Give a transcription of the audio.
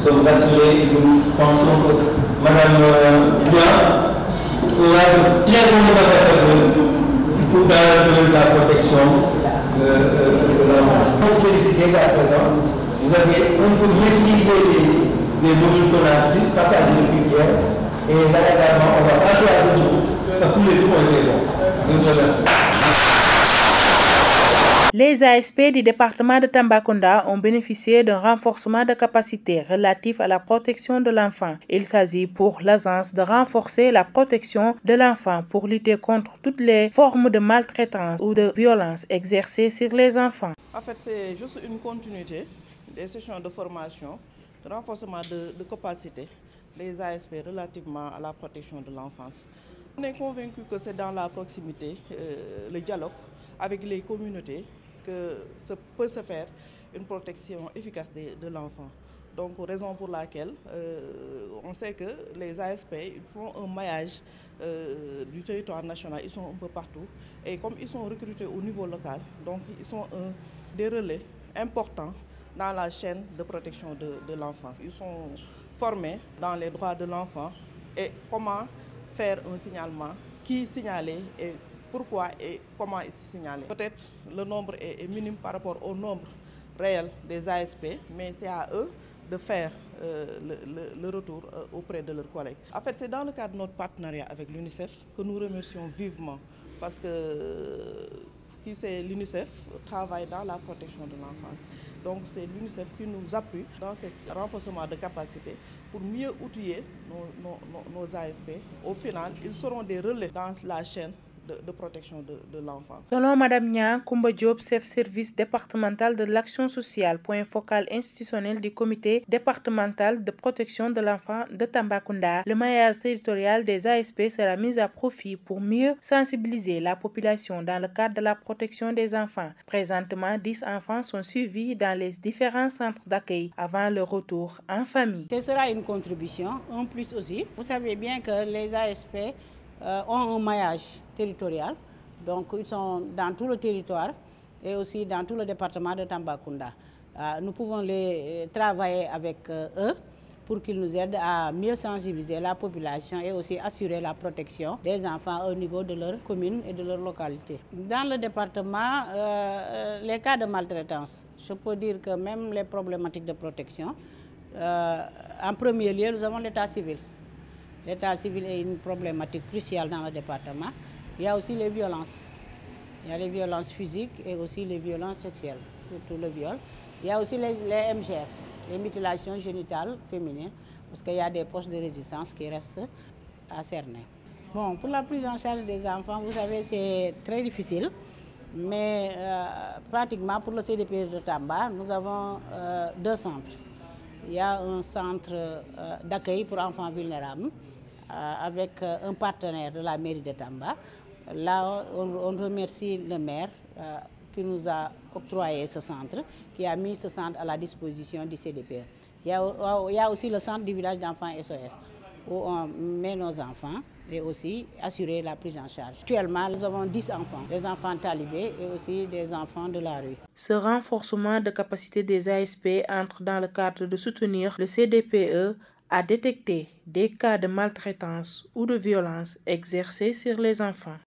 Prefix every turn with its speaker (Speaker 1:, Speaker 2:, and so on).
Speaker 1: sommes rassurés et nous pensons que Mme Dia aura de très bons ambassadeurs pour dans le domaine de la protection de l'enfance. Sans vous féliciter à présent, vous avez un peu maîtrisé les modules qu'on a pris, partagé depuis hier, et là également, on va passer à ce niveau, parce que tous les cours ont été bons. Je vous remercie.
Speaker 2: Les ASP du département de Tambacounda ont bénéficié d'un renforcement de capacité relatif à la protection de l'enfant. Il s'agit pour l'agence de renforcer la protection de l'enfant pour lutter contre toutes les formes de maltraitance ou de violence exercées sur les enfants.
Speaker 3: En fait, c'est juste une continuité des sessions de formation, de renforcement de capacité des ASP relativement à la protection de l'enfance. On est convaincu que c'est dans la proximité, le dialogue avec les communautés, que peut se faire une protection efficace de l'enfant. Donc, raison pour laquelle on sait que les ASP ils font un maillage du territoire national, ils sont un peu partout. Et comme ils sont recrutés au niveau local, donc ils sont des relais importants dans la chaîne de protection de l'enfance. Ils sont formés dans les droits de l'enfant et comment faire un signalement, qui signaler et pourquoi et comment est signalé. Peut-être le nombre est minime par rapport au nombre réel des ASP, mais c'est à eux de faire le retour auprès de leurs collègues. En fait, c'est dans le cadre de notre partenariat avec l'UNICEF que nous remercions vivement parce que l'UNICEF travaille dans la protection de l'enfance. Donc c'est l'UNICEF qui nous appuie dans ce renforcement de capacité pour mieux outiller nos ASP. Au final, ils seront des relais dans la chaîne de protection de l'enfant.
Speaker 2: Selon Mme Nia Koumba Diop, chef service départemental de l'action sociale, point focal institutionnel du comité départemental de protection de l'enfant de Tambacounda, le maillage territorial des ASP sera mis à profit pour mieux sensibiliser la population dans le cadre de la protection des enfants. Présentement, 10 enfants sont suivis dans les différents centres d'accueil avant leur retour en famille.
Speaker 4: Ce sera une contribution, en plus aussi. Vous savez bien que les ASP ont un maillage territorial, donc ils sont dans tout le territoire et aussi dans tout le département de Tambacounda. Nous pouvons les travailler avec eux pour qu'ils nous aident à mieux sensibiliser la population et aussi assurer la protection des enfants au niveau de leur commune et de leur localité. Dans le département, les cas de maltraitance, je peux dire que même les problématiques de protection, en premier lieu, nous avons l'état civil. L'état civil est une problématique cruciale dans le département. Il y a aussi les violences. Il y a les violences physiques et aussi les violences sexuelles, surtout le viol. Il y a aussi les MGF, les mutilations génitales féminines, parce qu'il y a des postes de résistance qui restent à cerner. Bon, pour la prise en charge des enfants, vous savez, c'est très difficile, mais pratiquement pour le CDP de Tamba, nous avons 2 centres. Il y a un centre d'accueil pour enfants vulnérables avec un partenaire de la mairie de Tamba. Là, on remercie le maire qui nous a octroyé ce centre, qui a mis ce centre à la disposition du CDP. Il y a aussi le centre du village d'enfants SOS, où on met nos enfants et aussi assurer la prise en charge. Actuellement, nous avons 10 enfants, des enfants talibés et aussi des enfants de la rue.
Speaker 2: Ce renforcement de capacité des ASP entre dans le cadre de soutenir le CDPE à détecter des cas de maltraitance ou de violence exercés sur les enfants.